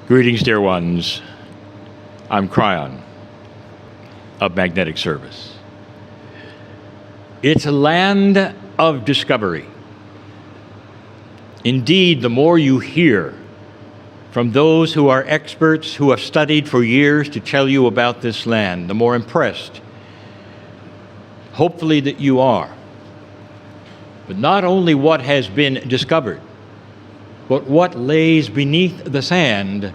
Greetings, dear ones. I'm KRYON of Magnetic Service. It's a land of discovery. Indeed, the more you hear from those who are experts who have studied for years to tell you about this land, the more impressed, hopefully, that you are. But not only what has been discovered, but what lays beneath the sand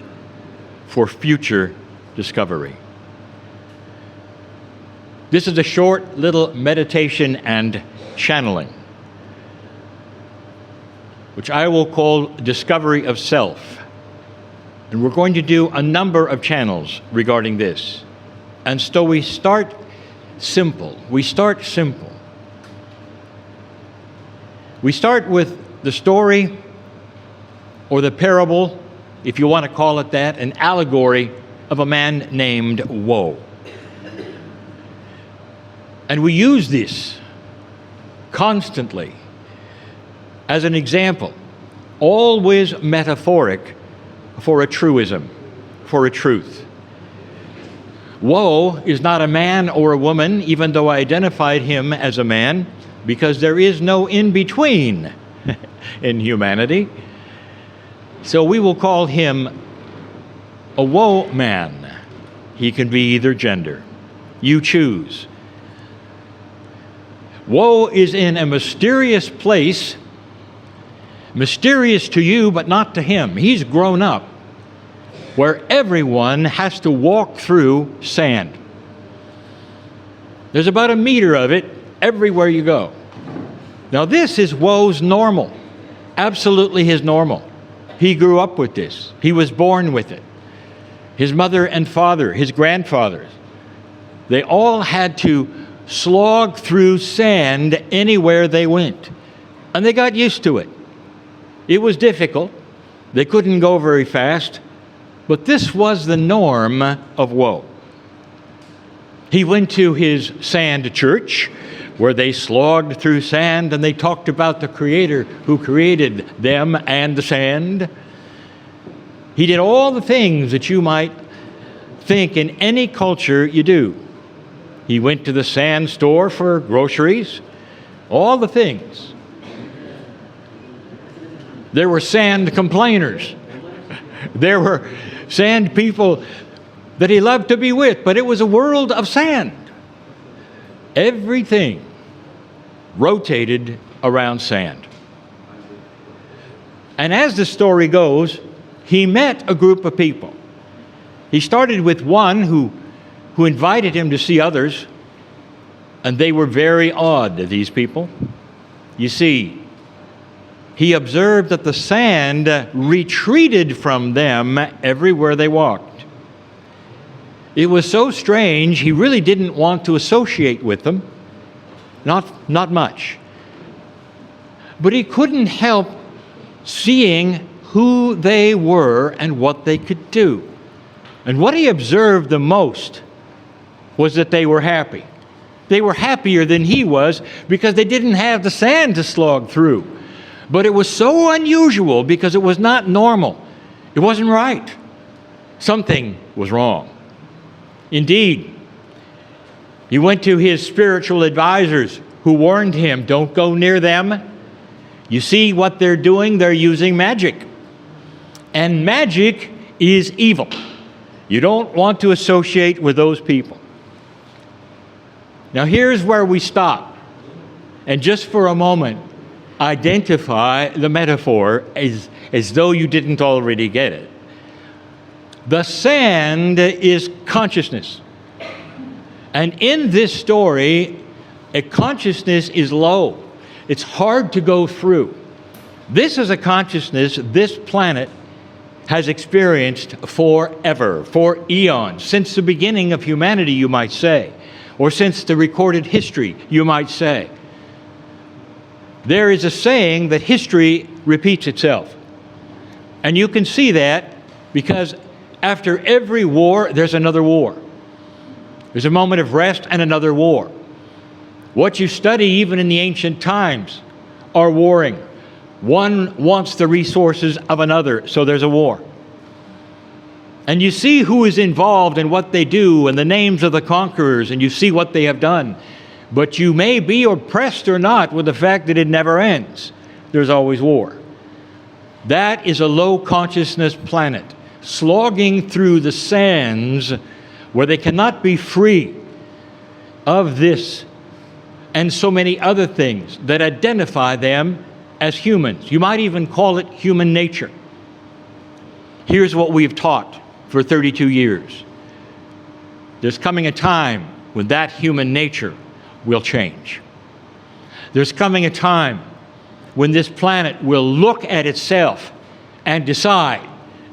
for future discovery. This is a short little meditation and channeling, which I will call Discovery of Self. And we're going to do a number of channels regarding this. And so we start simple. We start simple. We start with the story, or the parable, if you want to call it that, an allegory of a man named Woe. And we use this constantly as an example, always metaphoric for a truism, for a truth. Woe is not a man or a woman, even though I identified him as a man, because there is no in-between in humanity. So we will call him a woe man. He can be either gender. You choose. Woe is in a mysterious place, mysterious to you, but not to him. He's grown up, where everyone has to walk through sand. There's about a meter of it everywhere you go. Now this is Woe's normal, absolutely his normal. He grew up with this. He was born with it. His mother and father, his grandfathers, they all had to slog through sand anywhere they went. And they got used to it. It was difficult. They couldn't go very fast. But this was the norm of Woe. He went to his sand church, where they slogged through sand and they talked about the Creator who created them and the sand. He did all the things that you might think in any culture you do. He went to the sand store for groceries, all the things. There were sand complainers. There were sand people that he loved to be with, but it was a world of sand. Everything rotated around sand. And as the story goes, he met a group of people. He started with one who invited him to see others, and they were very odd, these people. You see, he observed that the sand retreated from them everywhere they walked. It was so strange, he really didn't want to associate with them. Not much. But he couldn't help seeing who they were and what they could do. And what he observed the most was that they were happy. They were happier than he was because they didn't have the sand to slog through. But it was so unusual because it was not normal. It wasn't right. Something was wrong. Indeed, he went to his spiritual advisors who warned him, don't go near them. You see what they're doing? They're using magic. And magic is evil. You don't want to associate with those people. Now here's where we stop. And just for a moment, identify the metaphor as though you didn't already get it. The sand is consciousness. And in this story, a consciousness is low. It's hard to go through. This is a consciousness this planet has experienced forever, for eons, since the beginning of humanity, you might say, or since the recorded history, you might say. There is a saying that history repeats itself. And you can see that because after every war, there's another war. There's a moment of rest and another war. What you study, even in the ancient times, are warring. One wants the resources of another, so there's a war. And you see who is involved and what they do and the names of the conquerors, and you see what they have done. But you may be oppressed or not with the fact that it never ends. There's always war. That is a low consciousness planet, slogging through the sands where they cannot be free of this and so many other things that identify them as humans. You might even call it human nature. Here's what we've taught for 32 years. There's coming a time when that human nature will change. There's coming a time when this planet will look at itself and decide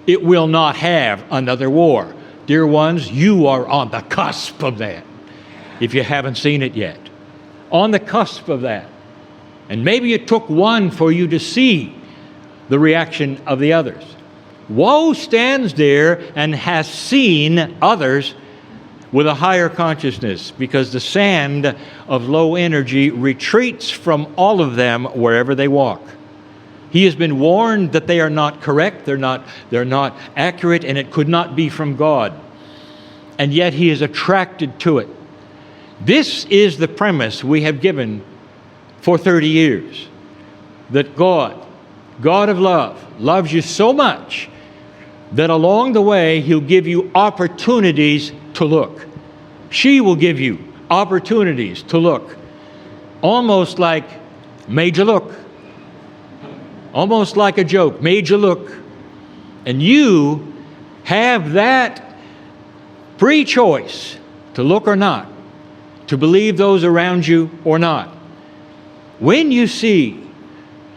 it will not have another war. Dear ones, you are on the cusp of that, if you haven't seen it yet. On the cusp of that. And maybe it took one for you to see the reaction of the others. Woe stands there and has seen others with a higher consciousness, because the sand of low energy retreats from all of them wherever they walk. He has been warned that they are not correct, they're not accurate, and it could not be from God. And yet he is attracted to it. This is the premise we have given for 30 years. That God of love, loves you so much that along the way He'll give you opportunities to look. She will give you opportunities to look. Almost like, made you look. Almost like a joke, made you look. And you have that free choice to look or not, to believe those around you or not. When you see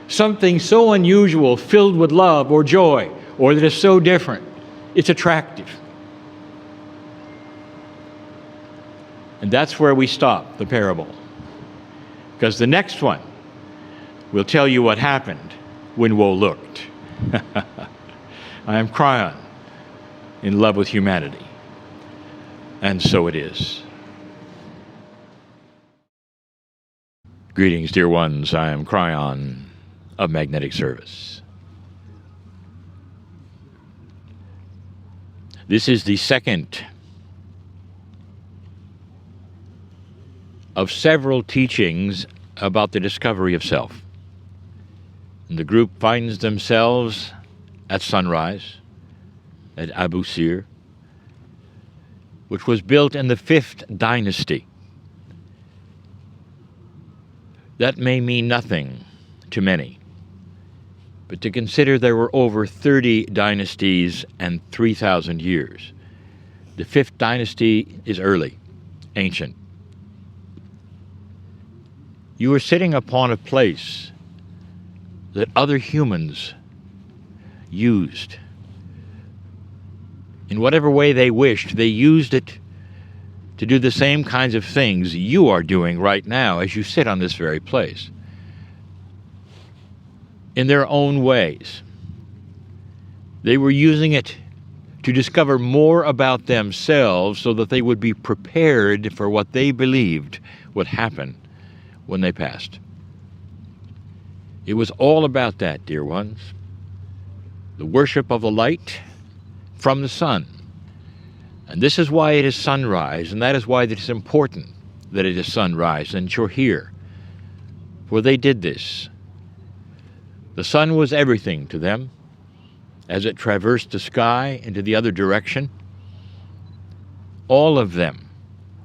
something so unusual, filled with love or joy, or that is so different, it's attractive. And that's where we stop the parable. Because the next one will tell you what happened when woe looked. I am KRYON, in love with humanity. And so it is. Greetings, dear ones. I am KRYON of Magnetic Service. This is the second of several teachings about the discovery of self. And the group finds themselves at sunrise at Abu Sir, which was built in the 5th dynasty. That may mean nothing to many, but to consider there were over 30 dynasties and 3,000 years. The 5th dynasty is early, ancient. You are sitting upon a place that other humans used. In whatever way they wished, they used it to do the same kinds of things you are doing right now as you sit on this very place. In their own ways. They were using it to discover more about themselves so that they would be prepared for what they believed would happen when they passed. It was all about that, dear ones. The worship of the light from the sun. And this is why it is sunrise, and that is why it is important that it is sunrise, and you're here. For they did this. The sun was everything to them as it traversed the sky into the other direction. All of them,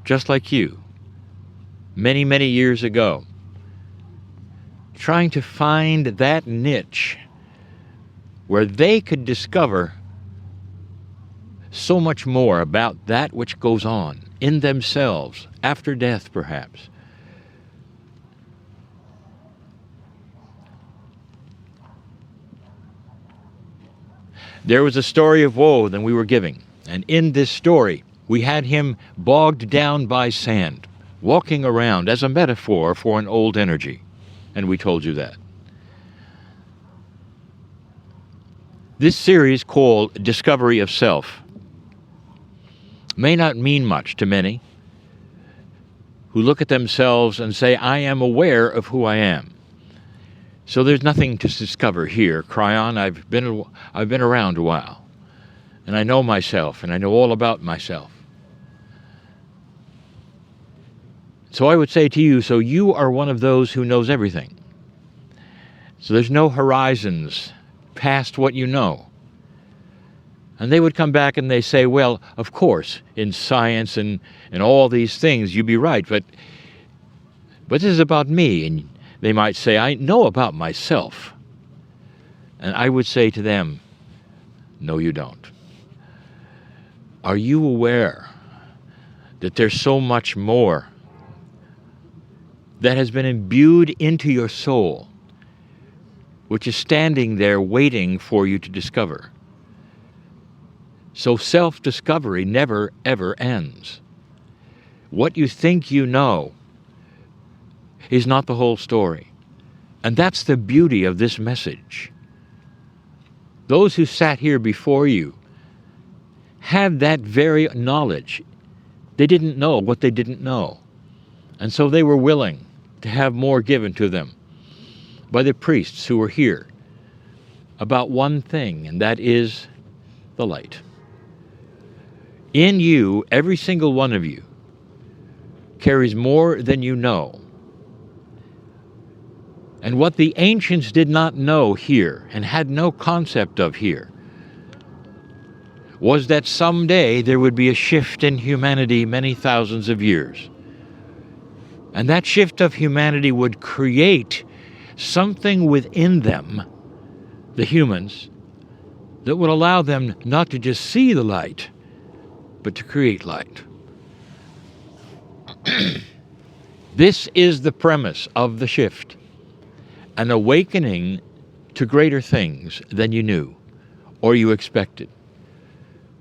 just like you, many, many years ago, trying to find that niche where they could discover so much more about that which goes on in themselves, after death perhaps. There was a story of woe that we were giving, and in this story we had him bogged down by sand, walking around as a metaphor for an old energy, and we told you that. This series, called Discovery of Self, may not mean much to many who look at themselves and say, I am aware of who I am. So there's nothing to discover here, KRYON. I've been around a while. and I know myself, and I know all about myself. So I would say to you, so you are one of those who knows everything. So there's no horizons past what you know. And they would come back and they say, well, of course, in science and all these things, you'd be right, but this is about me. And they might say, I know about myself. And I would say to them, no, you don't. Are you aware that there's so much more that has been imbued into your soul, which is standing there waiting for you to discover? So self-discovery never, ever ends. What you think you know is not the whole story. And that's the beauty of this message. Those who sat here before you had that very knowledge. They didn't know what they didn't know. And so they were willing to have more given to them by the priests who were here about one thing, and that is the light. In you, every single one of you carries more than you know. And what the ancients did not know here and had no concept of here was that someday there would be a shift in humanity many thousands of years. And that shift of humanity would create something within them, the humans, that would allow them not to just see the light, but to create light. This is the premise of the shift, an awakening to greater things than you knew or you expected.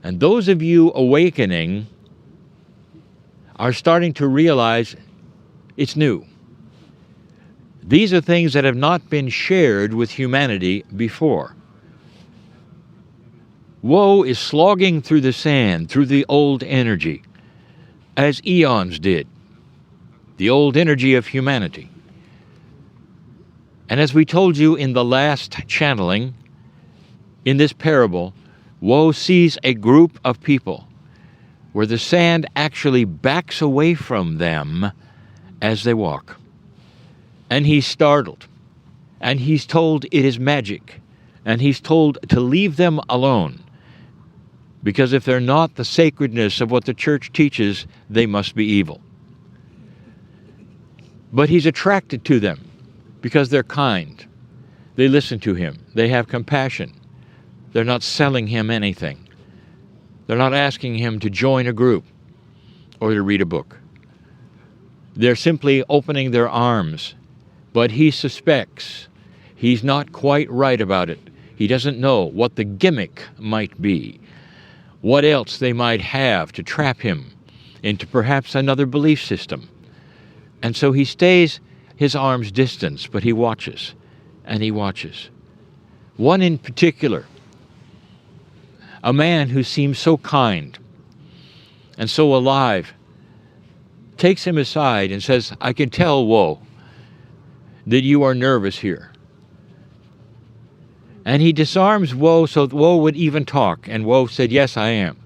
And those of you awakening are starting to realize it's new. These are things that have not been shared with humanity before. Woe is slogging through the sand, through the old energy, as eons did, the old energy of humanity. And as we told you in the last channeling, in this parable, Woe sees a group of people where the sand actually backs away from them as they walk. And he's startled, and he's told it is magic, and he's told to leave them alone, because if they're not the sacredness of what the church teaches, they must be evil. But he's attracted to them because they're kind. They listen to him. They have compassion. They're not selling him anything. They're not asking him to join a group or to read a book. They're simply opening their arms. But he suspects he's not quite right about it. He doesn't know what the gimmick might be, what else they might have to trap him into perhaps another belief system. And so he stays his arm's distance, but he watches, and he watches. One in particular, a man who seems so kind and so alive, takes him aside and says, I can tell, Woe, that you are nervous here. And he disarms Woe so that Woe would even talk. And Woe said, yes, I am.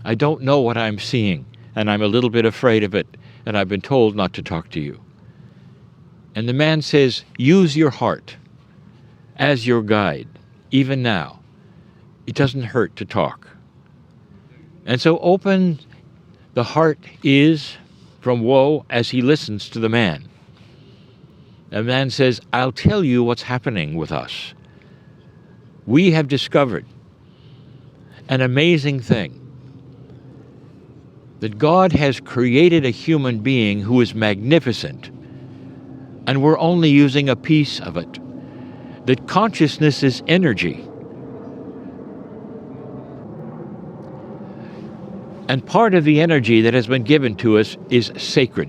I don't know what I'm seeing, and I'm a little bit afraid of it, and I've been told not to talk to you. And the man says, use your heart as your guide, even now. It doesn't hurt to talk. And so open the heart is from Woe as he listens to the man. The man says, I'll tell you what's happening with us. We have discovered an amazing thing, that God has created a human being who is magnificent, and we're only using a piece of it. That consciousness is energy. And part of the energy that has been given to us is sacred.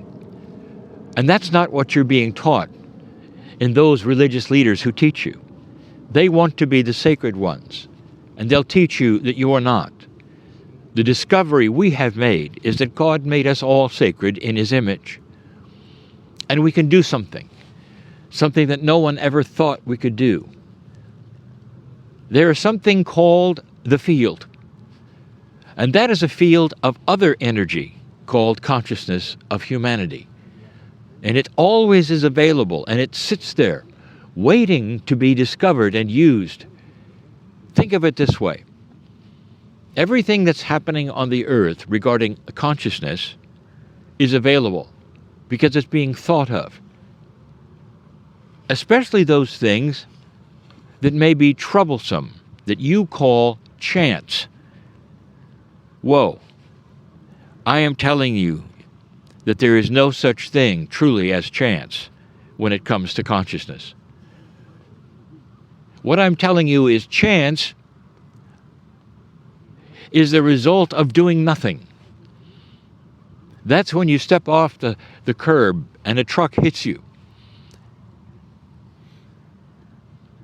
And that's not what you're being taught in those religious leaders who teach you. They want to be the sacred ones, and they'll teach you that you are not. The discovery we have made is that God made us all sacred in his image. And we can do something that no one ever thought we could do. There is something called the field. And that is a field of other energy called consciousness of humanity. And it always is available, and it sits there waiting to be discovered and used. Think of it this way. Everything that's happening on the earth regarding consciousness is available because it's being thought of. Especially those things that may be troublesome, that you call chance. Whoa, I am telling you that there is no such thing truly as chance when it comes to consciousness. What I'm telling you is chance is the result of doing nothing. That's when you step off the curb and a truck hits you.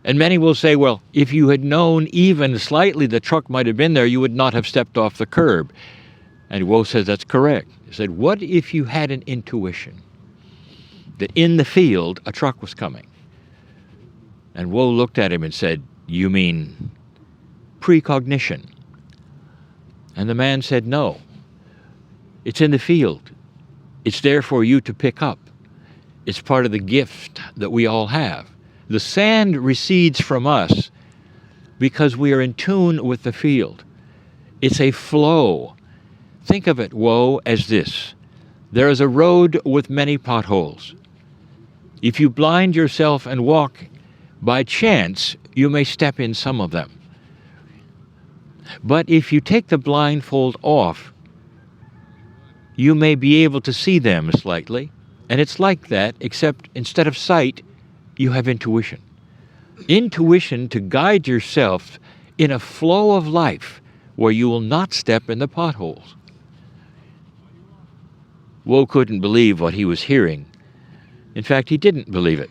And many will say, well, if you had known even slightly the truck might have been there, you would not have stepped off the curb. And Woe says that's correct. He said, what if you had an intuition that in the field a truck was coming? And Woe looked at him and said, you mean precognition? And the man said, no. It's in the field. It's there for you to pick up. It's part of the gift that we all have. The sand recedes from us because we are in tune with the field. It's a flow. Think of it, Woe, as this. There is a road with many potholes. If you blind yourself and walk by chance, you may step in some of them. But if you take the blindfold off, you may be able to see them slightly. And it's like that, except instead of sight, you have intuition. Intuition to guide yourself in a flow of life where you will not step in the potholes. Woe couldn't believe what he was hearing. In fact, he didn't believe it.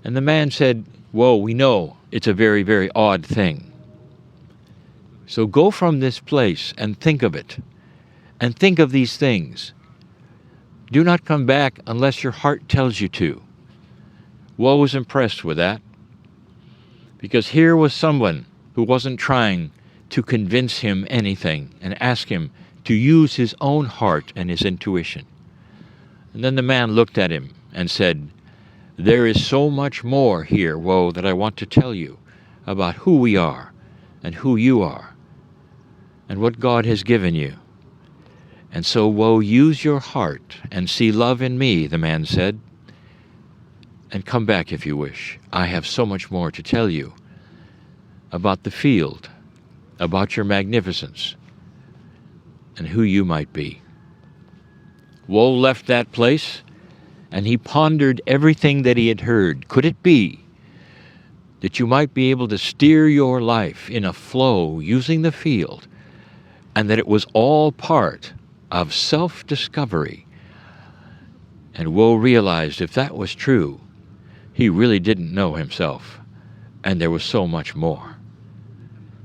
And the man said, Woe, we know it's a very, very odd thing. So go from this place and think of it. And think of these things. Do not come back unless your heart tells you to. Woe was impressed with that, because here was someone who wasn't trying to convince him anything and ask him to use his own heart and his intuition. And then the man looked at him and said, there is so much more here, Woe, that I want to tell you about who we are and who you are and what God has given you. And so, Woe, use your heart and see love in me, the man said, and come back if you wish. I have so much more to tell you about the field, about your magnificence, and who you might be. Woe left that place, and he pondered everything that he had heard. Could it be that you might be able to steer your life in a flow using the field, and that it was all part of self-discovery? And Woe realized if that was true, he really didn't know himself, and there was so much more.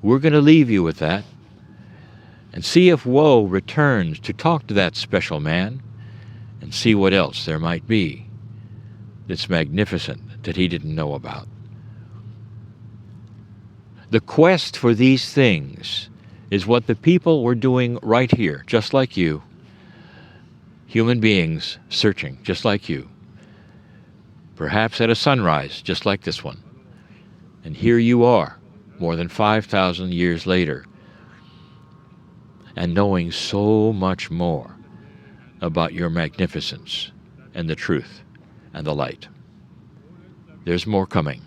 We're going to leave you with that, and see if Woe returns to talk to that special man, and see what else there might be that's magnificent that he didn't know about. The quest for these things is what the people were doing right here, just like you. Human beings searching, just like you. Perhaps at a sunrise, just like this one. And here you are, more than 5,000 years later, and knowing so much more about your magnificence and the truth and the light. There's more coming.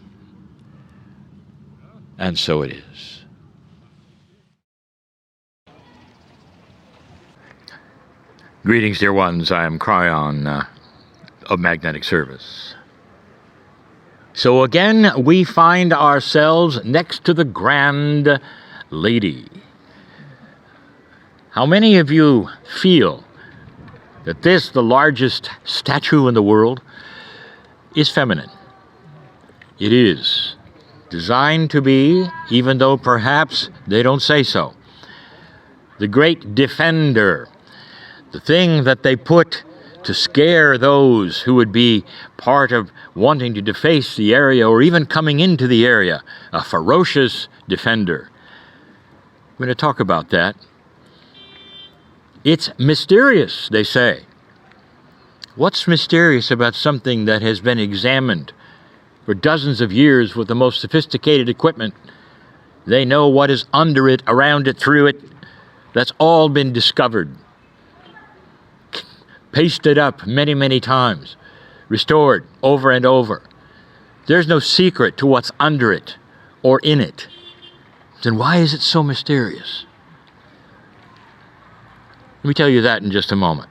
And so it is. Greetings, dear ones. I am KRYON of Magnetic Service. So again, we find ourselves next to the Grand Lady. How many of you feel that this, the largest statue in the world, is feminine? It is designed to be, even though perhaps they don't say so. The great defender, the thing that they put to scare those who would be part of wanting to deface the area or even coming into the area, a ferocious defender. We're going to talk about that. It's mysterious, they say. What's mysterious about something that has been examined for dozens of years with the most sophisticated equipment? They know what is under it, around it, through it. That's all been discovered. Pasted up many, many times. Restored over and over. There's no secret to what's under it or in it. Then why is it so mysterious? Let me tell you that in just a moment.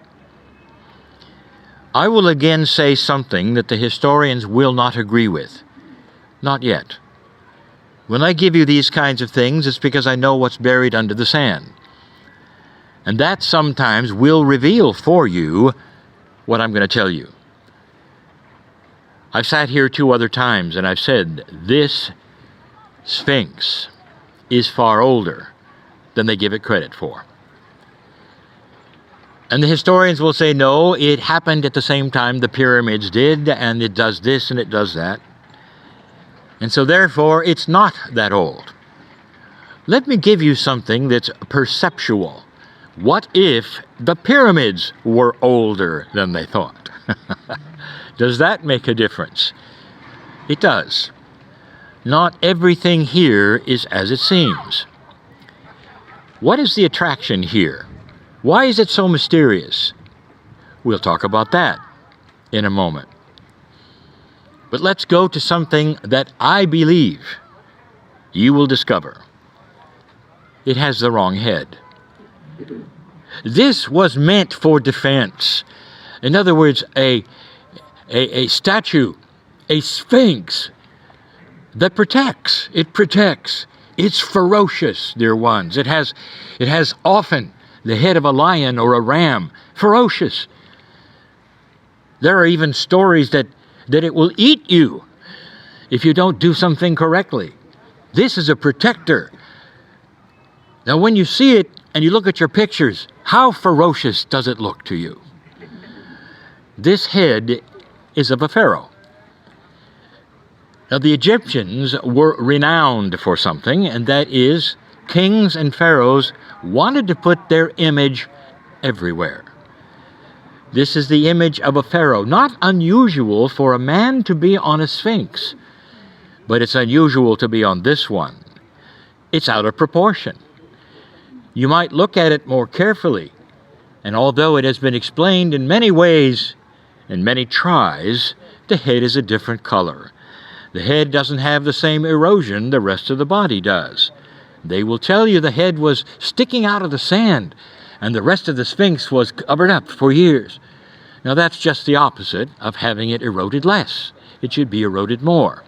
I will again say something that the historians will not agree with. Not yet. When I give you these kinds of things, it's because I know what's buried under the sand. And that sometimes will reveal for you what I'm going to tell you. I've sat here 2 other times and I've said, this Sphinx is far older than they give it credit for. And the historians will say, no, it happened at the same time the pyramids did, and it does this and it does that. And so therefore, it's not that old. Let me give you something that's perceptual. What if the pyramids were older than they thought? Does that make a difference? It does. Not everything here is as it seems. What is the attraction here? Why is it so mysterious? We'll talk about that in a moment. But let's go to something that I believe you will discover. It has the wrong head. This was meant for defense. In other words, a statue, a sphinx that protects. It protects. It's ferocious, dear ones. It has often the head of a lion or a ram. Ferocious. There are even stories that it will eat you if you don't do something correctly. This is a protector. Now when you see it and you look at your pictures, how ferocious does it look to you? This head is of a pharaoh. Now the Egyptians were renowned for something, and that is kings and pharaohs wanted to put their image everywhere. This is the image of a pharaoh. Not unusual for a man to be on a sphinx, but it's unusual to be on this one. It's out of proportion. You might look at it more carefully, and although it has been explained in many ways, in many tries, the head is a different color. The head doesn't have the same erosion the rest of the body does. They will tell you the head was sticking out of the sand, and the rest of the Sphinx was covered up for years. Now that's just the opposite of having it eroded less. It should be eroded more.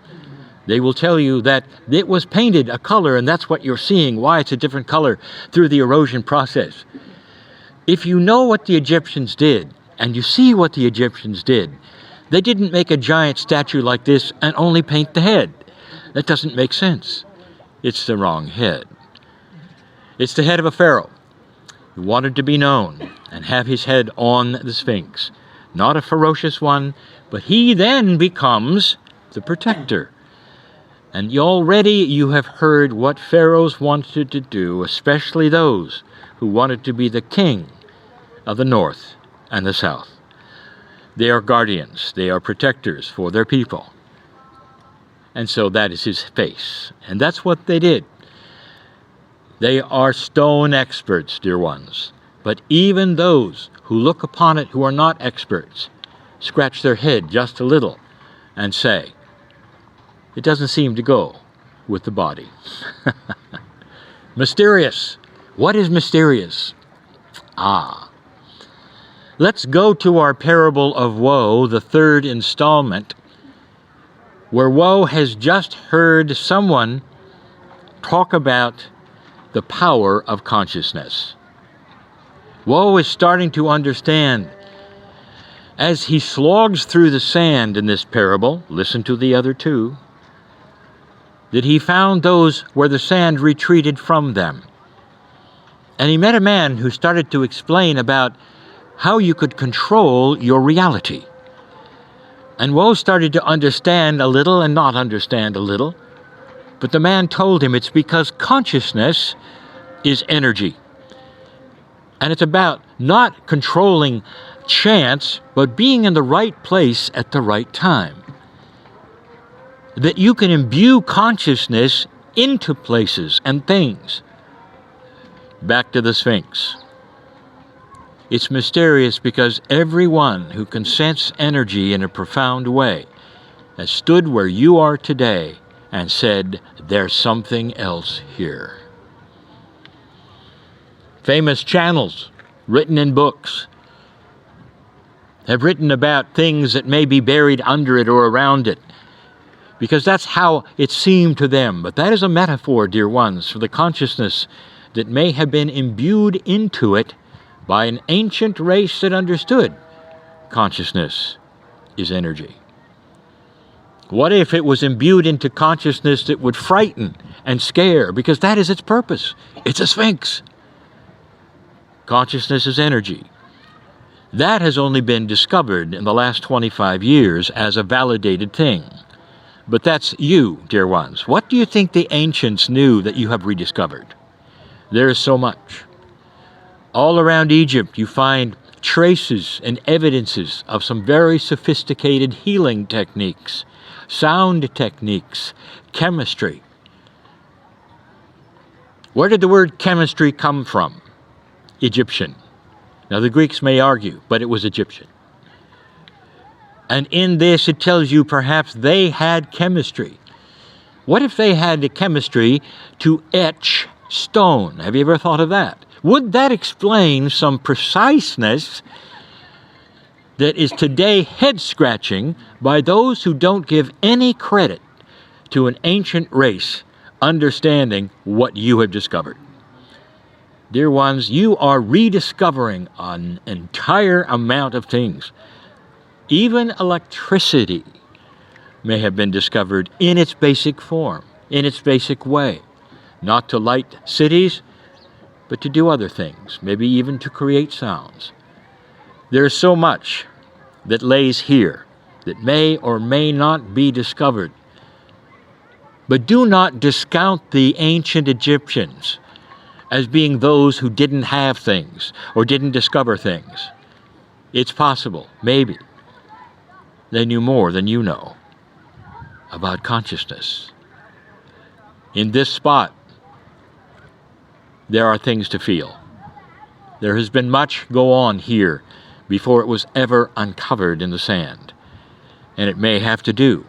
They will tell you that it was painted a color, and that's what you're seeing, why it's a different color through the erosion process. If you know what the Egyptians did, and you see what the Egyptians did, they didn't make a giant statue like this and only paint the head. That doesn't make sense. It's the wrong head. It's the head of a pharaoh who wanted to be known and have his head on the Sphinx. Not a ferocious one, but he then becomes the protector. And already you have heard what pharaohs wanted to do, especially those who wanted to be the king of the north and the south. They are guardians. They are protectors for their people. And so that is his face. And that's what they did. They are stone experts, dear ones. But even those who look upon it who are not experts scratch their head just a little and say, it doesn't seem to go with the body. Mysterious. What is mysterious? Let's go to our parable of woe, the third installment, where woe has just heard someone talk about the power of consciousness. Woe is starting to understand. As he slogs through the sand in this parable, listen to the other two, that he found those where the sand retreated from them. And he met a man who started to explain about how you could control your reality. And woe started to understand a little and not understand a little. But the man told him it's because consciousness is energy. And it's about not controlling chance, but being in the right place at the right time. That you can imbue consciousness into places and things. Back to the Sphinx. It's mysterious because everyone who can sense energy in a profound way has stood where you are today and said, there's something else here. Famous channels written in books have written about things that may be buried under it or around it, because that's how it seemed to them. But that is a metaphor, dear ones, for the consciousness that may have been imbued into it by an ancient race that understood consciousness is energy. What if it was imbued into consciousness that would frighten and scare, because that is its purpose. It's a sphinx. Consciousness is energy. That has only been discovered in the last 25 years as a validated thing. But that's you, dear ones. What do you think the ancients knew that you have rediscovered? There is so much. All around Egypt you find traces and evidences of some very sophisticated healing techniques, sound techniques, chemistry. Where did the word chemistry come from? Egyptian. Now the Greeks may argue, but it was Egyptian. And in this it tells you perhaps they had chemistry. What if they had the chemistry to etch stone? Have you ever thought of that? Would that explain some preciseness that is today head-scratching by those who don't give any credit to an ancient race understanding what you have discovered? Dear ones, you are rediscovering an entire amount of things. Even electricity may have been discovered in its basic form, in its basic way. Not to light cities, but to do other things, maybe even to create sounds. There is so much that lays here that may or may not be discovered. But do not discount the ancient Egyptians as being those who didn't have things or didn't discover things. It's possible, maybe. They knew more than you know about consciousness. In this spot, there are things to feel. There has been much go on here before it was ever uncovered in the sand. And it may have to do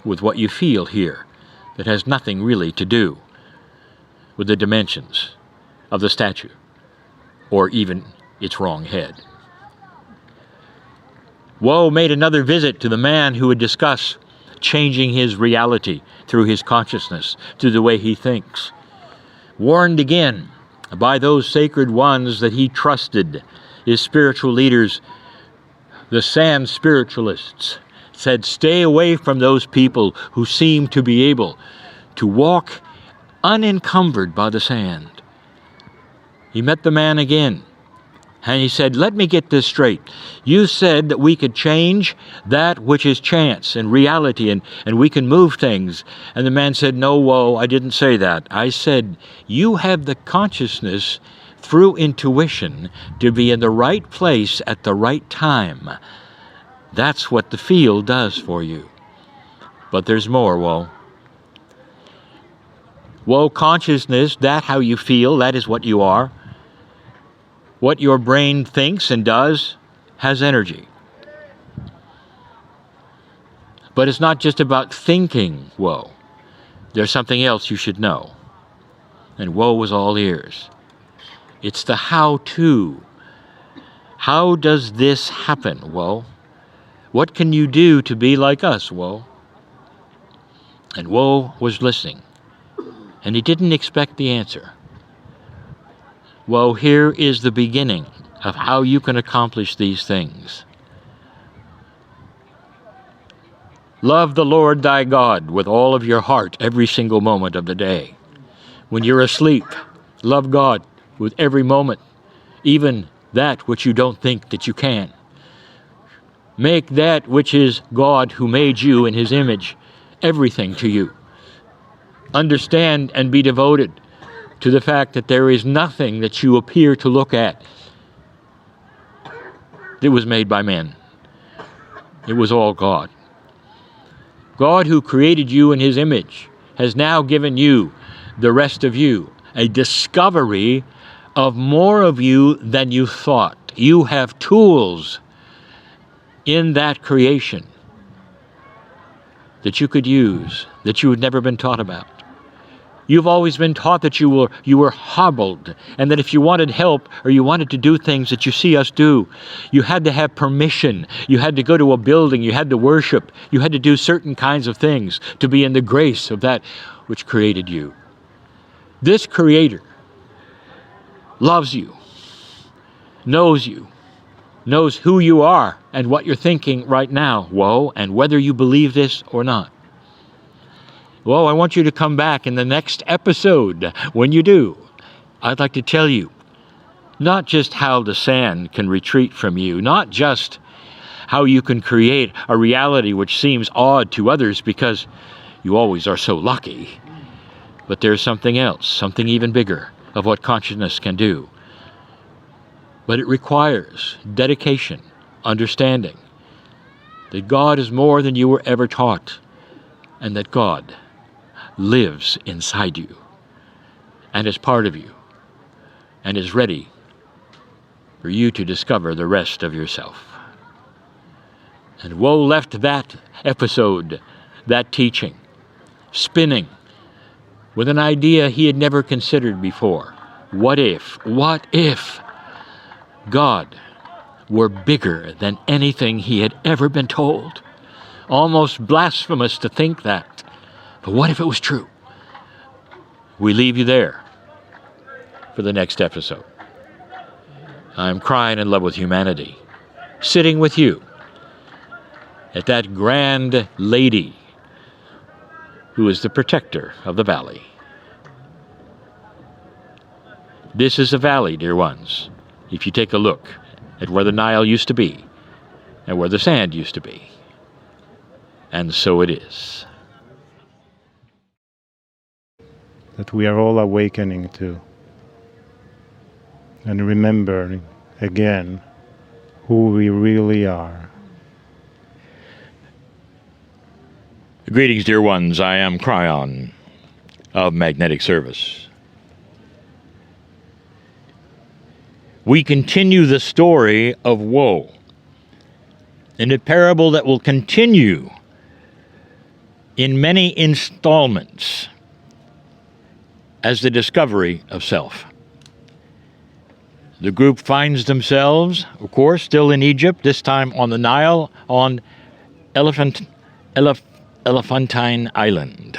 with what you feel here that has nothing really to do with the dimensions of the statue or even its wrong head. Woe made another visit to the man who would discuss changing his reality through his consciousness, through the way he thinks. Warned again by those sacred ones that he trusted, his spiritual leaders, the sand spiritualists, said, stay away from those people who seem to be able to walk unencumbered by the sand. He met the man again, and he said, let me get this straight. You said that we could change that which is chance and reality, and we can move things. And the man said, no, Woe, I didn't say that. I said, you have the consciousness through intuition to be in the right place at the right time. That's what the field does for you. But there's more, Woe. Woe, consciousness, that how you feel, that is what you are. What your brain thinks and does has energy. But it's not just about thinking, Woe. There's something else you should know. And Woe was all ears. It's the how-to. How does this happen, Woe? What can you do to be like us, Woe? And Woe was listening, and he didn't expect the answer. Woe, here is the beginning of how you can accomplish these things. Love the Lord thy God with all of your heart every single moment of the day. When you're asleep, love God with every moment, even that which you don't think that you can. Make that which is God who made you in his image everything to you. Understand and be devoted to the fact that there is nothing that you appear to look at that was made by men. It was all God. God, who created you in His image, has now given you, the rest of you, a discovery of more of you than you thought. You have tools in that creation that you could use, that you had never been taught about. You've always been taught that you were hobbled, and that if you wanted help or you wanted to do things that you see us do, you had to have permission. You had to go to a building. You had to worship. You had to do certain kinds of things to be in the grace of that which created you. This Creator loves you, knows who you are and what you're thinking right now, whoa, and whether you believe this or not. Well, I want you to come back in the next episode. When you do, I'd like to tell you not just how the sand can retreat from you, not just how you can create a reality which seems odd to others because you always are so lucky, but there's something else, something even bigger of what consciousness can do. But it requires dedication, understanding that God is more than you were ever taught, and that God lives inside you and is part of you and is ready for you to discover the rest of yourself. And Woe left that episode, that teaching, spinning with an idea he had never considered before. What if God were bigger than anything he had ever been told? Almost blasphemous to think that. But what if it was true? We leave you there for the next episode. I'm crying in love with humanity, sitting with you at that grand lady who is the protector of the valley. This is a valley, dear ones, if you take a look at where the Nile used to be and where the sand used to be. And so it is. That we are all awakening to, and remembering again who we really are. Greetings, dear ones. I am KRYON of Magnetic Service. We continue the story of woe in a parable that will continue in many installments as the discovery of self. The group finds themselves, of course, still in Egypt, this time on the Nile, on Elephantine Island.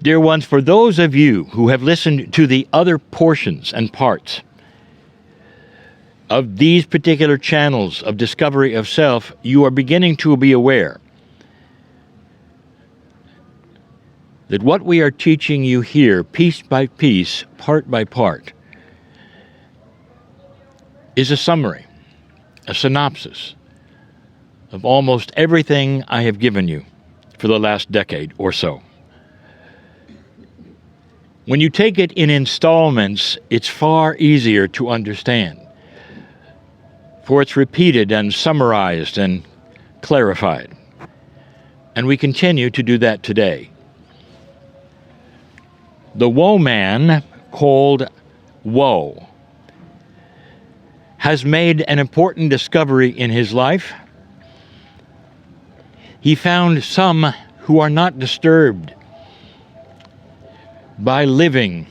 Dear ones, for those of you who have listened to the other portions and parts of these particular channels of discovery of self, you are beginning to be aware that what we are teaching you here, piece by piece, part by part, is a summary, a synopsis of almost everything I have given you for the last decade or so. When you take it in installments, it's far easier to understand, for it's repeated and summarized and clarified. And we continue to do that today. The woe man, called Woe, has made an important discovery in his life. He found some who are not disturbed by living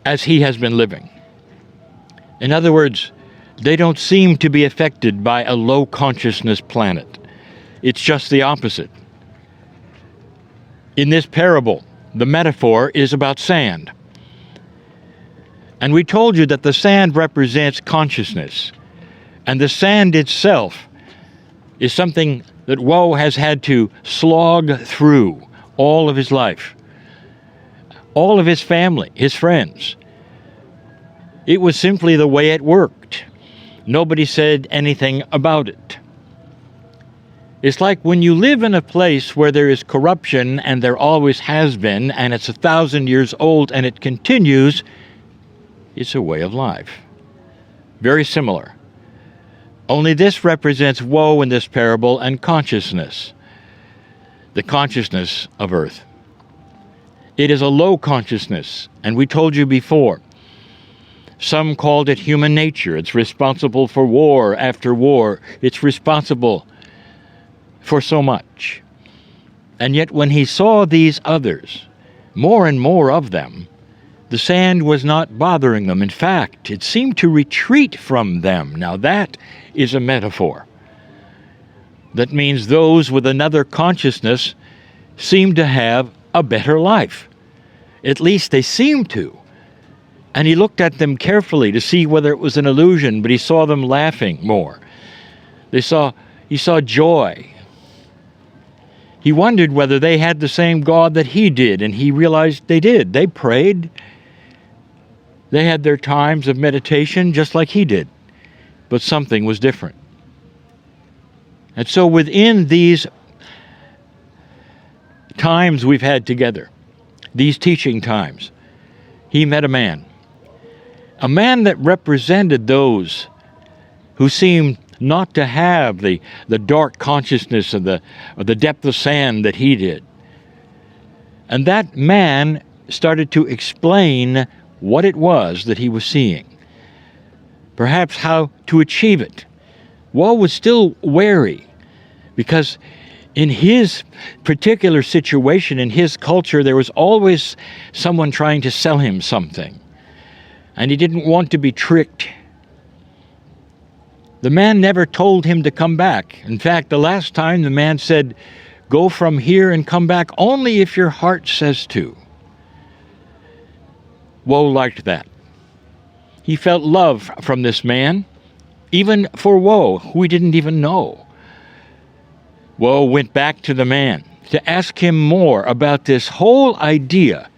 as he has been living. In other words, they don't seem to be affected by a low consciousness planet. It's just the opposite. In this parable, the metaphor is about sand. And we told you that the sand represents consciousness. And the sand itself is something that Woe has had to slog through all of his life. All of his family, his friends. It was simply the way it worked. Nobody said anything about it. It's like when you live in a place where there is corruption, and there always has been, and it's 1,000 years old and it continues, it's a way of life. Very similar. Only this represents woe in this parable and consciousness. The consciousness of earth. It is a low consciousness, and we told you before. Some called it human nature. It's responsible for war after war. It's responsible for so much. And yet when he saw these others, more and more of them, the sand was not bothering them. In fact, it seemed to retreat from them. Now that is a metaphor. That means those with another consciousness seem to have a better life. At least they seem to. And he looked at them carefully to see whether it was an illusion, but he saw them laughing more. He saw joy. He wondered whether they had the same God that he did, and he realized they did. They prayed. They had their times of meditation just like he did, but something was different. And so within these times we've had together, these teaching times, he met a man that represented those who seemed not to have the dark consciousness of the depth of sand that he did. And that man started to explain what it was that he was seeing, perhaps how to achieve it. Woe was still wary, because in his particular situation, in his culture, there was always someone trying to sell him something, and he didn't want to be tricked. The man never told him to come back. In fact, the last time the man said, "Go from here and come back only if your heart says to." Woe liked that. He felt love from this man, even for Woe, who he didn't even know. Woe went back to the man to ask him more about this whole idea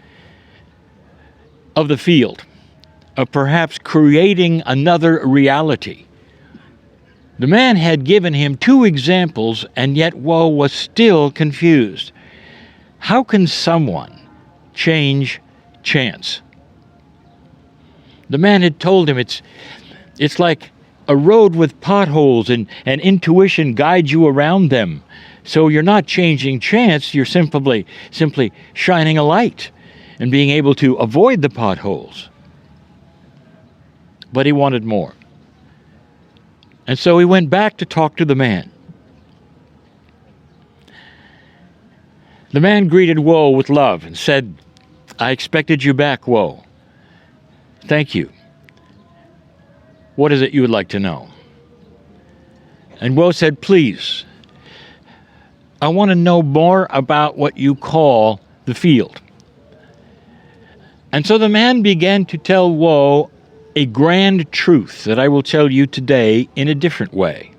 of the field, of perhaps creating another reality. The man had given him 2 examples, and yet Woe was still confused. How can someone change chance? The man had told him it's like a road with potholes, and intuition guides you around them. So you're not changing chance, you're simply shining a light and being able to avoid the potholes. But he wanted more. And so he went back to talk to the man. The man greeted Woe with love and said, "I expected you back, Woe. Thank you. What is it you would like to know?" And Woe said, "Please, I want to know more about what you call the field." And so the man began to tell Woe a grand truth that I will tell you today in a different way.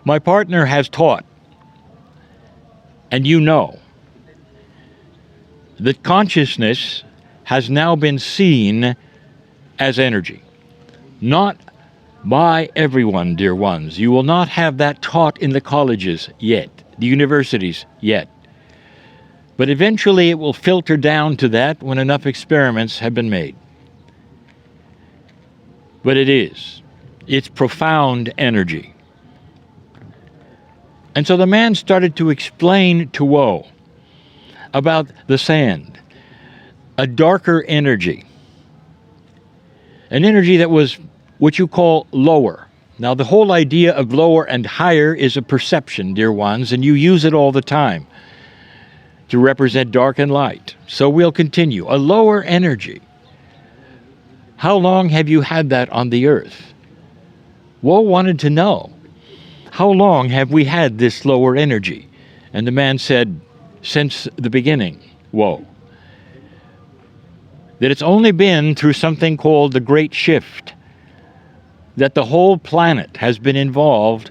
My partner has taught, and you know, that consciousness has now been seen as energy. Not by everyone, dear ones. You will not have that taught in the colleges yet, the universities yet. But eventually it will filter down to that when enough experiments have been made. But it's profound energy. And so the man started to explain to Woe about the sand, a darker energy, an energy that was what you call lower. Now, the whole idea of lower and higher is a perception, dear ones, and you use it all the time to represent dark and light. So we'll continue. A lower energy. How long have you had that on the earth? Woe wanted to know, how long have we had this lower energy? And the man said, since the beginning, Woe. That it's only been through something called the Great Shift that the whole planet has been involved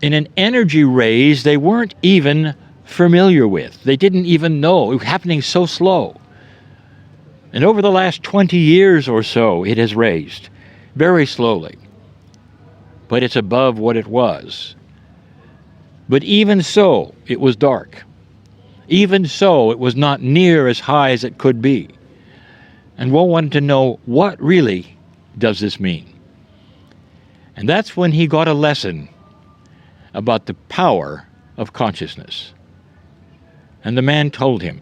in an energy raise they weren't even familiar with. They didn't even know. It was happening so slow. And over the last 20 years or so, it has raised very slowly. but it's above what it was. But even so, it was dark. Even so, it was not near as high as it could be. And Woe wanted to know, what really does this mean? And that's when he got a lesson about the power of consciousness. And the man told him,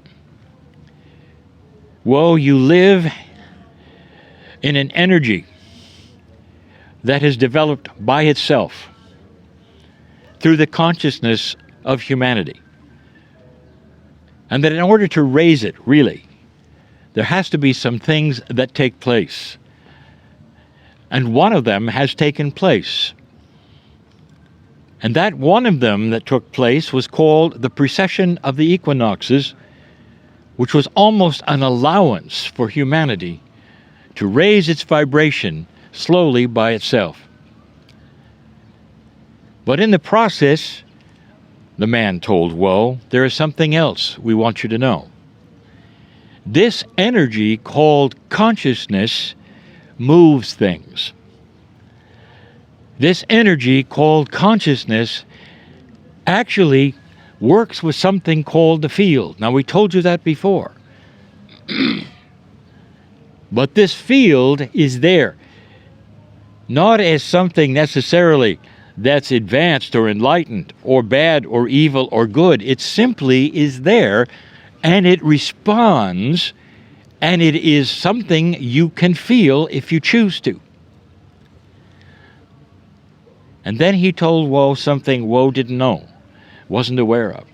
Woe, you live in an energy that has developed by itself through the consciousness of humanity. And that in order to raise it, really, there has to be some things that take place. And one of them has taken place. And that one of them that took place was called the precession of the equinoxes, which was almost an allowance for humanity to raise its vibration slowly by itself. But in the process, the man told Woe, there is something else we want you to know. This energy called consciousness moves things. This energy called consciousness actually works with something called the field. Now, we told you that before. But this field is there, not as something necessarily that's advanced or enlightened or bad or evil or good. It simply is there, and it responds, and it is something you can feel if you choose to. And then he told Woe something Woe didn't know, wasn't aware of.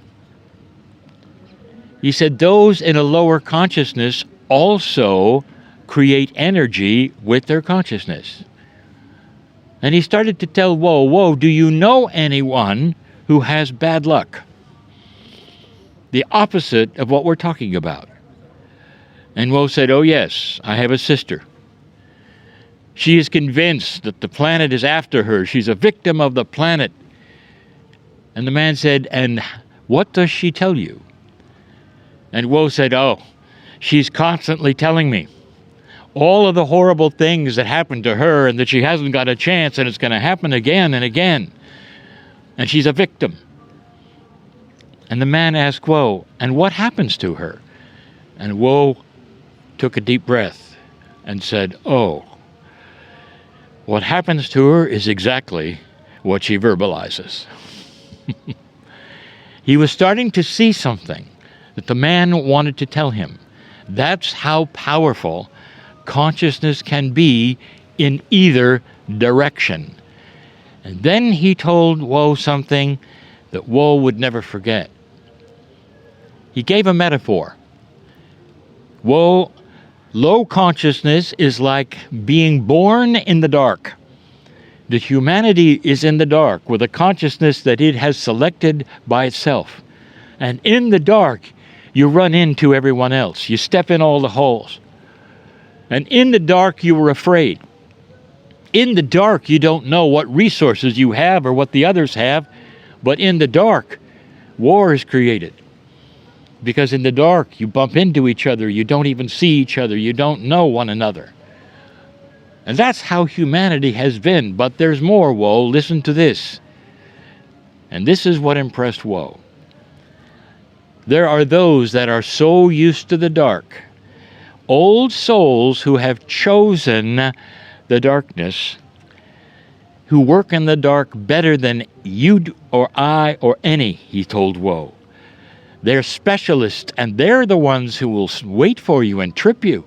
He said those in a lower consciousness also create energy with their consciousness. And he started to tell Woe, Woe, do you know anyone who has bad luck? The opposite of what we're talking about. And Woe said, oh yes, I have a sister. She is convinced that the planet is after her. She's a victim of the planet. And the man said, and what does she tell you? And Woe said, oh, she's constantly telling me all of the horrible things that happened to her and that she hasn't got a chance and it's going to happen again and again. And she's a victim. And the man asked Woe, and what happens to her? And Woe took a deep breath and said, oh, what happens to her is exactly what she verbalizes. He was starting to see something that the man wanted to tell him. That's how powerful consciousness can be in either direction. And then he told Woe something that Woe would never forget. He gave a metaphor. Woe, low consciousness is like being born in the dark. The humanity is in the dark with a consciousness that it has selected by itself. And in the dark, you run into everyone else. You step in all the holes. And in the dark, you were afraid. In the dark, you don't know what resources you have or what the others have. But in the dark, war is created. Because in the dark, you bump into each other. You don't even see each other. You don't know one another. And that's how humanity has been. But there's more, Woe. Listen to this. And this is what impressed Woe. There are those that are so used to the dark, old souls who have chosen the darkness, who work in the dark better than you or I or any, he told Woe. They're specialists, and they're the ones who will wait for you and trip you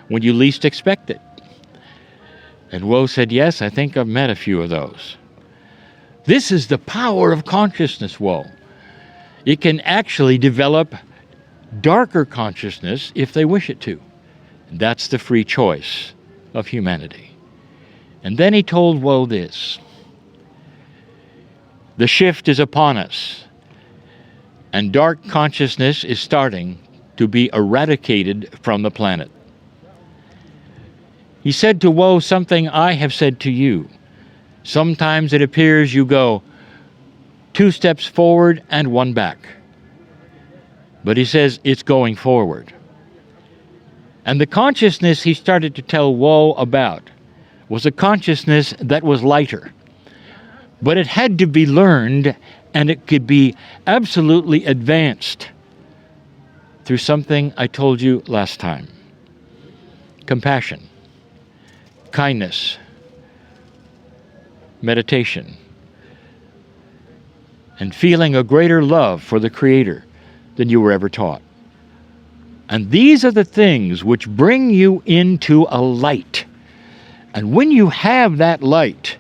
when you least expect it. And Woe said, yes, I think I've met a few of those. This is the power of consciousness, Woe. It can actually develop darker consciousness if they wish it to. That's the free choice of humanity. And then he told Woe this. The shift is upon us, and dark consciousness is starting to be eradicated from the planet. He said to Woe something I have said to you. Sometimes it appears you go 2 steps forward and 1 back. But he says it's going forward. And the consciousness he started to tell Woe about was a consciousness that was lighter, But it had to be learned, and it could be absolutely advanced through something I told you last time. Compassion, kindness, meditation, and feeling a greater love for the Creator than you were ever taught. And these are the things which bring you into a light. And when you have that light,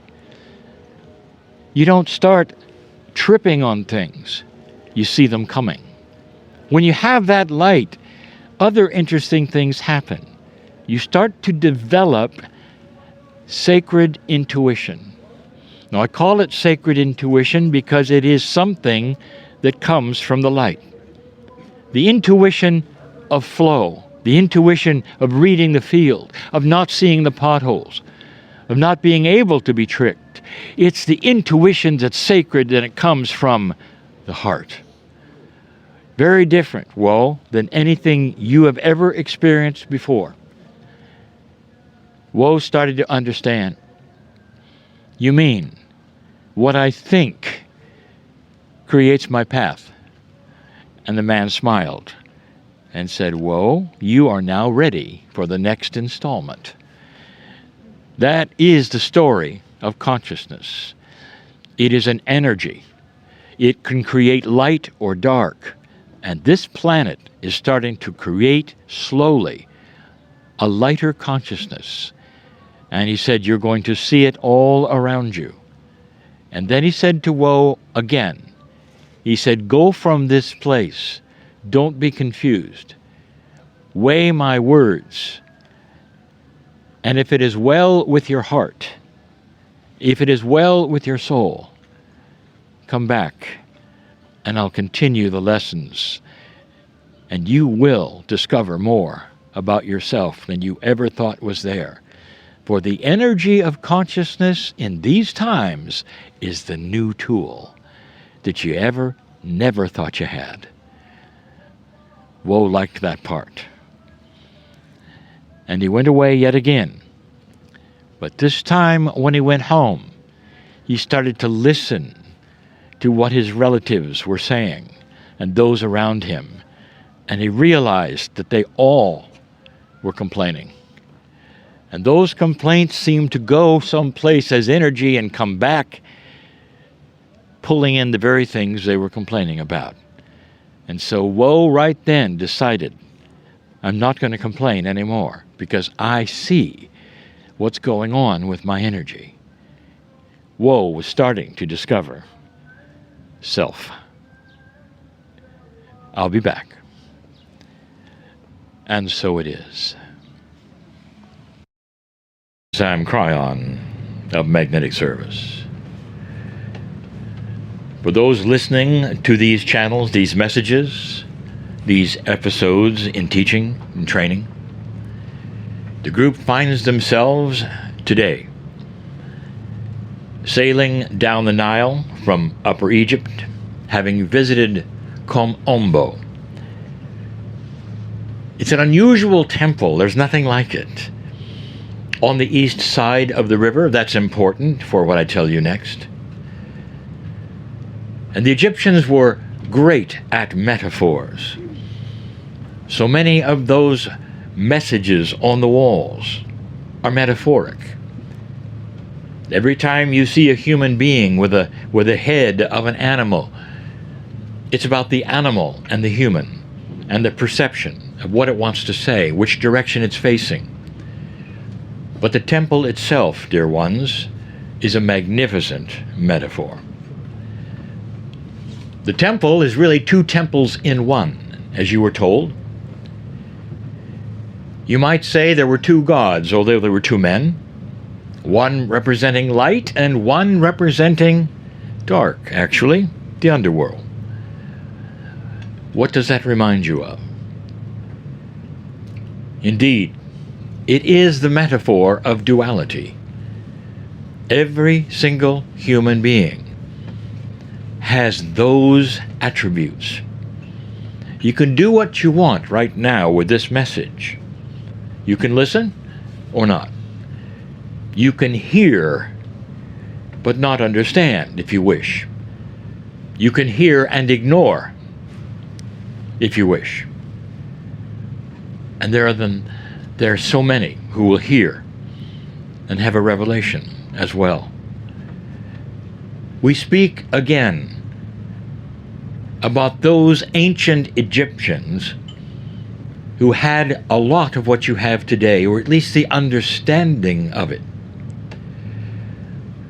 you don't start tripping on things. You see them coming. When you have that light, other interesting things happen. You start to develop sacred intuition. Now, I call it sacred intuition because it is something that comes from the light. The intuition of flow, the intuition of reading the field, of not seeing the potholes, of not being able to be tricked. It's the intuition that's sacred, and it comes from the heart. Very different, than anything you have ever experienced before. Woe started to understand. You mean, what I think creates my path? And the man smiled and said, Woe, you are now ready for the next installment. That is the story of consciousness. It is an energy. It can create light or dark. And this planet is starting to create slowly a lighter consciousness. And he said, you're going to see it all around you. And then he said to Woe again, he said, go from this place. Don't be confused. Weigh my words. And if it is well with your heart, if it is well with your soul, come back and I'll continue the lessons. And you will discover more about yourself than you ever thought was there. For the energy of consciousness in these times is the new tool that you never thought you had. Woe liked that part. And he went away yet again. But this time when he went home, he started to listen to what his relatives were saying and those around him. And he realized that they all were complaining. And those complaints seemed to go someplace as energy and come back, pulling in the very things they were complaining about. And so Woe right then decided, I'm not going to complain anymore because I see what's going on with my energy. Woe was starting to discover self. I'll be back. And so it is. I'm KRYON of Magnetic Service. For those listening to these channels, these messages, these episodes in teaching and training, the group finds themselves today sailing down the Nile from Upper Egypt, having visited Kom Ombo. It's an unusual temple. There's nothing like it. On the east side of the river, that's important for what I tell you next. And the Egyptians were great at metaphors. So many of those messages on the walls are metaphoric. Every time you see a human being with a head of an animal, it's about the animal and the human and the perception of what it wants to say, which direction it's facing. But the temple itself, dear ones, is a magnificent metaphor. The temple is really two temples in one, as you were told. You might say there were two gods, although there were two men, one representing light and one representing dark, actually, the underworld. What does that remind you of? Indeed, it is the metaphor of duality. Every single human being has those attributes. You can do what you want right now with this message. You can listen or not. You can hear but not understand, if you wish. You can hear and ignore, if you wish. And there are so many who will hear and have a revelation as well. We speak again about those ancient Egyptians who had a lot of what you have today, or at least the understanding of it.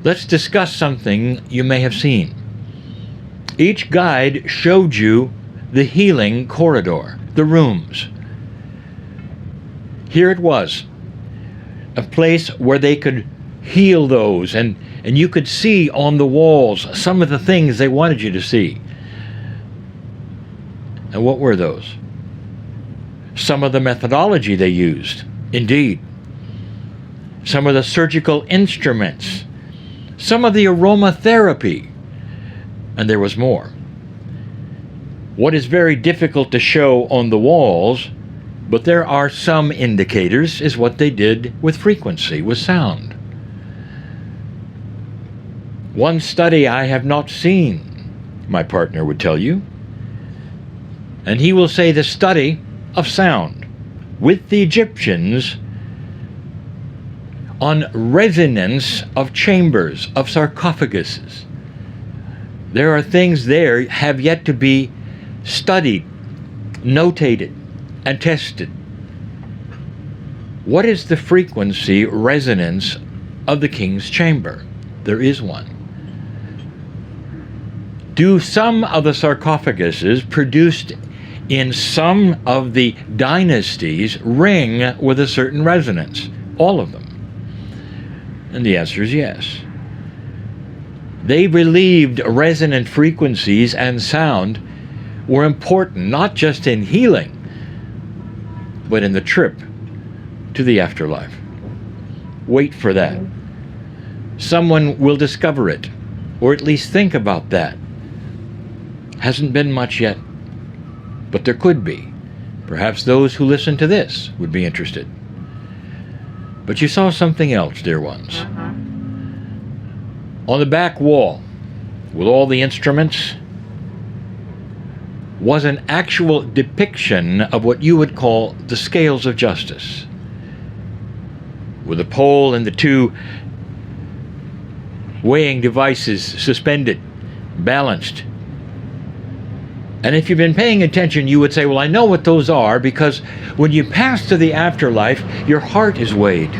Let's discuss something you may have seen. Each guide showed you the healing corridor, the rooms. Here it was, a place where they could heal those, and you could see on the walls some of the things they wanted you to see. And what were those? Some of the methodology they used, indeed. Some of the surgical instruments. Some of the aromatherapy. And there was more. What is very difficult to show on the walls, but there are some indicators, is what they did with frequency, with sound. One study I have not seen, my partner would tell you, and he will say the study of sound with the Egyptians on resonance of chambers, of sarcophaguses. There are things there have yet to be studied, notated, and tested. What is the frequency resonance of the king's chamber? There is one. Do some of the sarcophaguses produced in some of the dynasties ring with a certain resonance? All of them. And the answer is yes. They believed resonant frequencies and sound were important, not just in healing, but in the trip to the afterlife. Wait for that. Someone will discover it, or at least think about that. Hasn't been much yet, but there could be. Perhaps those who listen to this would be interested. But you saw something else, dear ones. On the back wall, with all the instruments, was an actual depiction of what you would call the scales of justice, with a pole and the two weighing devices suspended, balanced. And if you've been paying attention, you would say, well, I know what those are, because when you pass to the afterlife, your heart is weighed.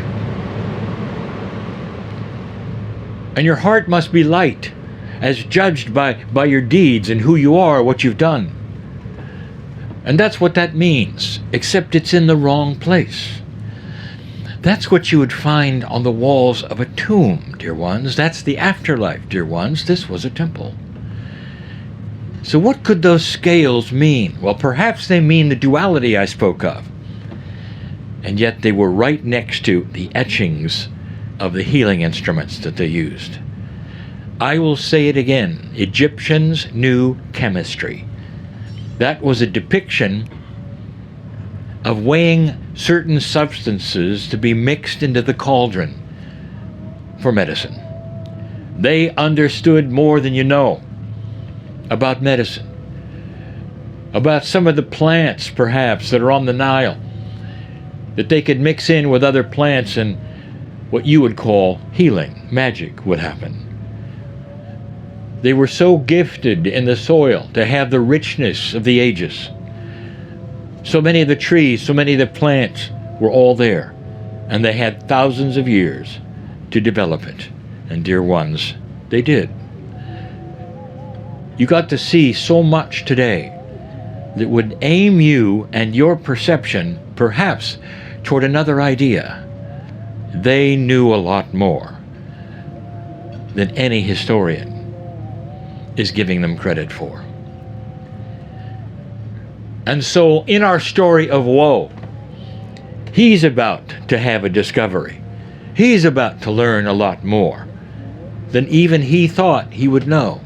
And your heart must be light, as judged by your deeds and who you are, what you've done. And that's what that means, except it's in the wrong place. That's what you would find on the walls of a tomb, dear ones. That's the afterlife, dear ones. This was a temple. So what could those scales mean? Well, perhaps they mean the duality I spoke of. And yet they were right next to the etchings of the healing instruments that they used. I will say it again. Egyptians knew chemistry. That was a depiction of weighing certain substances to be mixed into the cauldron for medicine. They understood more than you know about medicine, about some of the plants perhaps that are on the Nile, that they could mix in with other plants and what you would call healing, magic would happen. They were so gifted in the soil to have the richness of the ages. So many of the trees, so many of the plants were all there, and they had thousands of years to develop it. And dear ones, they did. You got to see so much today that would aim you and your perception perhaps toward another idea. They knew a lot more than any historian is giving them credit for. And so in our story of woe, he's about to have a discovery. He's about to learn a lot more than even he thought he would know.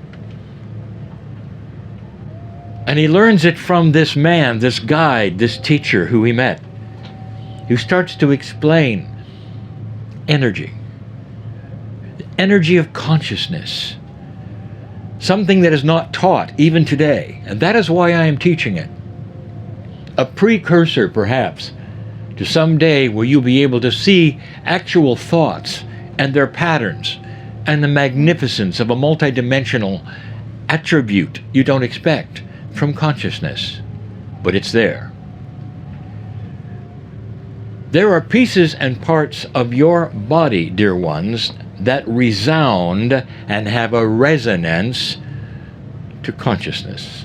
And he learns it from this man, this guide, this teacher who he met, who starts to explain energy. energy of consciousness, something that is not taught even today, and that is why I am teaching it. A precursor, perhaps, to some day where you'll be able to see actual thoughts and their patterns and the magnificence of a multidimensional attribute you don't expect from consciousness, but it's there. There are pieces and parts of your body, dear ones, that resound and have a resonance to consciousness.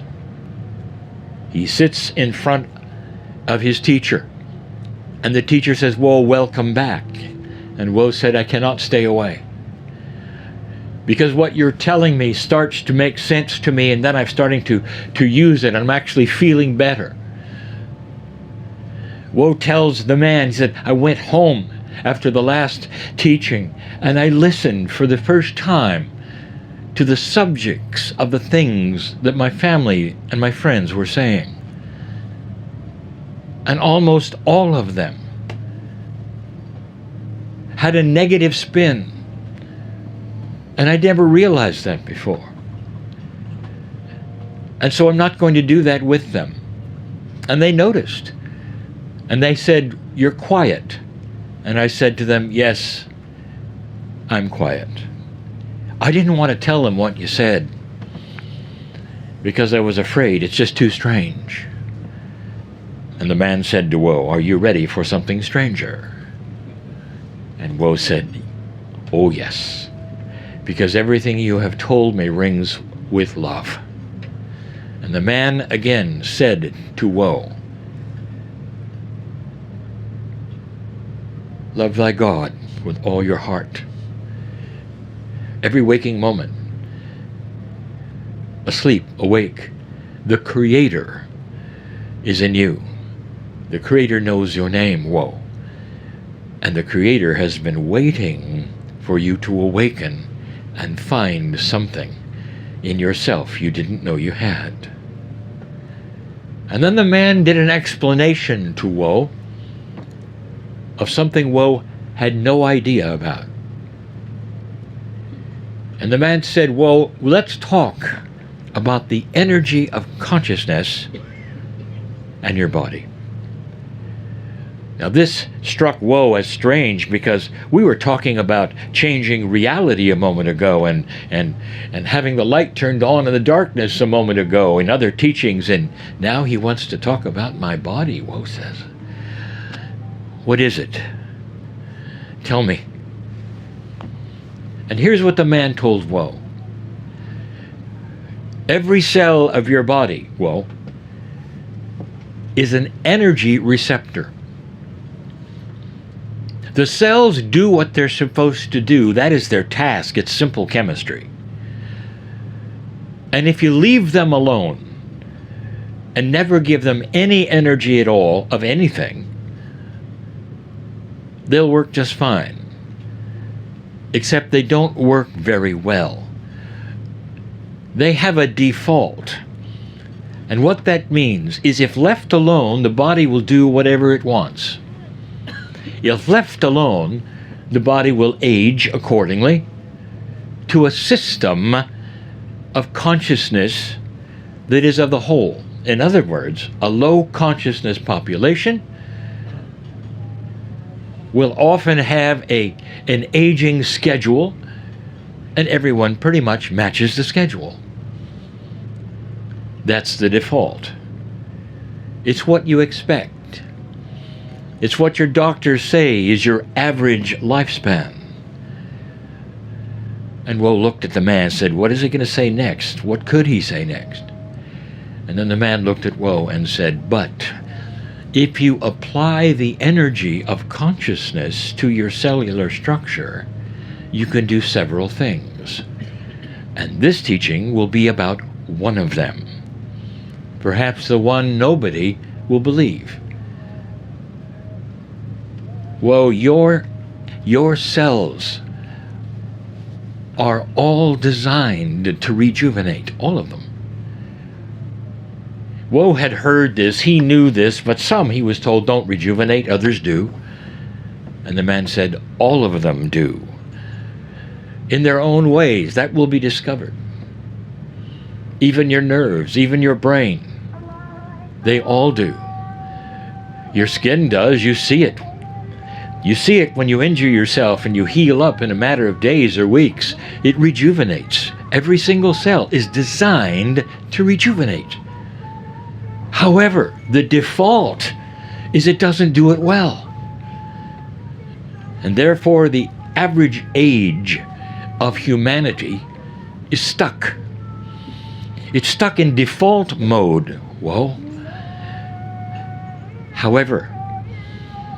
He sits in front of his teacher, and the teacher says, "Whoa, welcome back." And Woe said, "I cannot stay away, because what you're telling me starts to make sense to me, and then I'm starting to use it. I'm actually feeling better." Woe tells the man, he said, "I went home after the last teaching, and I listened for the first time to the subjects of the things that my family and my friends were saying. And almost all of them had a negative spin. And I never realized that before. And so I'm not going to do that with them." And they noticed. And they said, "You're quiet." And I said to them, "Yes, I'm quiet. I didn't want to tell them what you said because I was afraid. It's just too strange." And the man said to Woe, "Are you ready for something stranger?" And Woe said, "Oh yes, because everything you have told me rings with love." And the man again said to Woe, "Love thy God with all your heart, every waking moment, asleep, awake. The Creator is in you. The Creator knows your name, Woe. And the Creator has been waiting for you to awaken and find something in yourself you didn't know you had." And then the man did an explanation to Woe of something Woe had no idea about. And the man said, "Woe, let's talk about the energy of consciousness and your body." Now this struck Woe as strange, because we were talking about changing reality a moment ago and having the light turned on in the darkness a moment ago in other teachings, and now he wants to talk about my body, Woe says. "What is it? Tell me." And here's what the man told Woe. "Every cell of your body, Woe, is an energy receptor. The cells do what they're supposed to do. That is their task. It's simple chemistry. And if you leave them alone and never give them any energy at all of anything, they'll work just fine. Except they don't work very well. They have a default. And what that means is, if left alone, the body will do whatever it wants. If left alone, the body will age accordingly to a system of consciousness that is of the whole. In other words, a low consciousness population will often have an aging schedule, and everyone pretty much matches the schedule. That's the default. It's what you expect. It's what your doctors say is your average lifespan. And Woe looked at the man and said, "What is he going to say next? What could he say next?" And then the man looked at Woe and said, "But if you apply the energy of consciousness to your cellular structure, you can do several things. And this teaching will be about one of them. Perhaps the one nobody will believe. Woe, your cells are all designed to rejuvenate, all of them." Woe had heard this, he knew this, but some, he was told, don't rejuvenate, others do. And the man said, "All of them do. in their own ways. That will be discovered. Even your nerves, even your brain, they all do. Your skin does, you see it. You see it when you injure yourself and you heal up in a matter of days or weeks. It rejuvenates. Every single cell is designed to rejuvenate. However, the default is it doesn't do it well. And therefore, the average age of humanity is stuck. It's stuck in default mode. Whoa. However,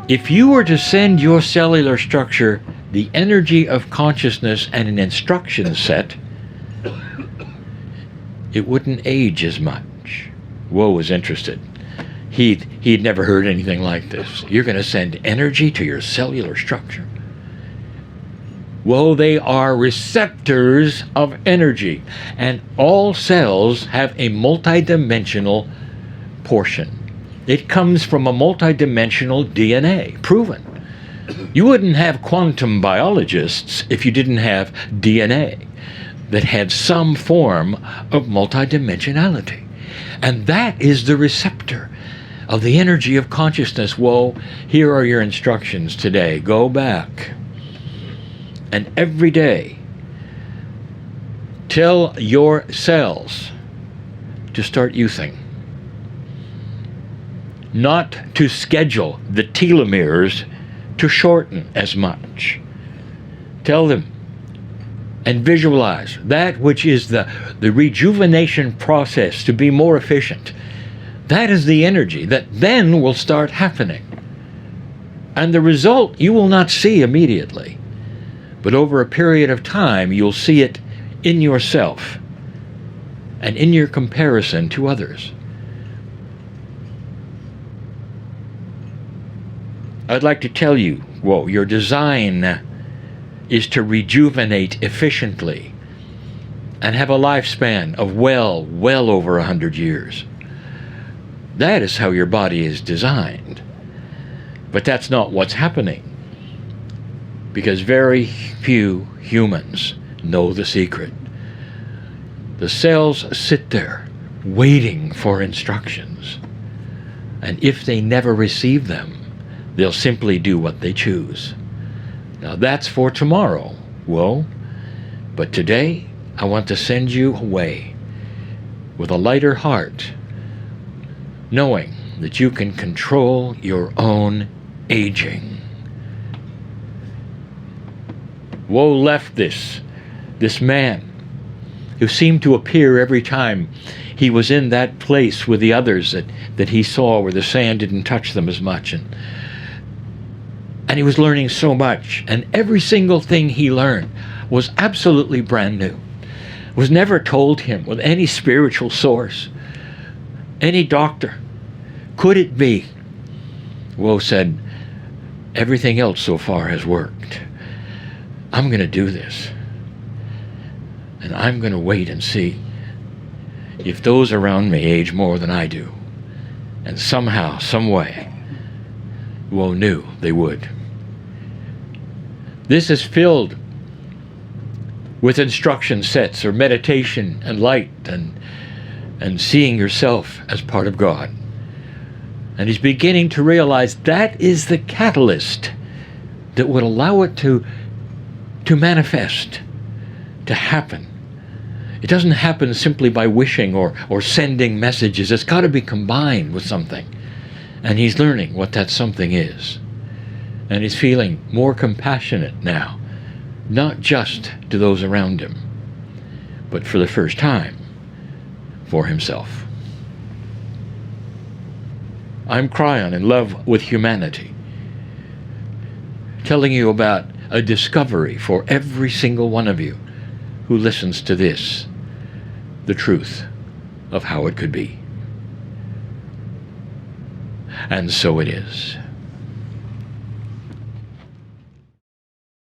if you were to send your cellular structure the energy of consciousness and an instruction set, it wouldn't age as much. Woe was interested. He'd never heard anything like this. You're going to send energy to your cellular structure. Well, they are receptors of energy, and all cells have a multidimensional portion. It comes from a multidimensional DNA, proven. You wouldn't have quantum biologists if you didn't have DNA that had some form of multidimensionality. And that is the receptor of the energy of consciousness. Well, here are your instructions today. Go back. And every day, tell your cells to start using. Not to schedule the telomeres to shorten as much. Tell them and visualize that which is the rejuvenation process to be more efficient. That is the energy that then will start happening. And the result you will not see immediately. But over a period of time, you'll see it in yourself and in your comparison to others. I'd like to tell you, your design is to rejuvenate efficiently and have a lifespan of well over 100 years. That is how your body is designed. But that's not what's happening, because very few humans know the secret. The cells sit there waiting for instructions, and if they never receive them, they'll simply do what they choose. Now that's for tomorrow, but today I want to send you away with a lighter heart, knowing that you can control your own aging. Woe left this man who seemed to appear every time he was in that place with the others that he saw where the sand didn't touch them as much. And he was learning so much, and every single thing he learned was absolutely brand new. Was never told him with any spiritual source, any doctor. Could it be? Woe said, everything else so far has worked. I'm going to do this. And I'm going to wait and see if those around me age more than I do. And somehow, some way, Woe knew they would. This is filled with instruction sets or meditation and light and seeing yourself as part of God. And he's beginning to realize that is the catalyst that would allow it to manifest, to happen. It doesn't happen simply by wishing or sending messages. It's got to be combined with something. And he's learning what that something is. And he's feeling more compassionate now, not just to those around him, but for the first time, for himself. I'm KRYON, in love with humanity, telling you about a discovery for every single one of you who listens to this, the truth of how it could be. And so it is.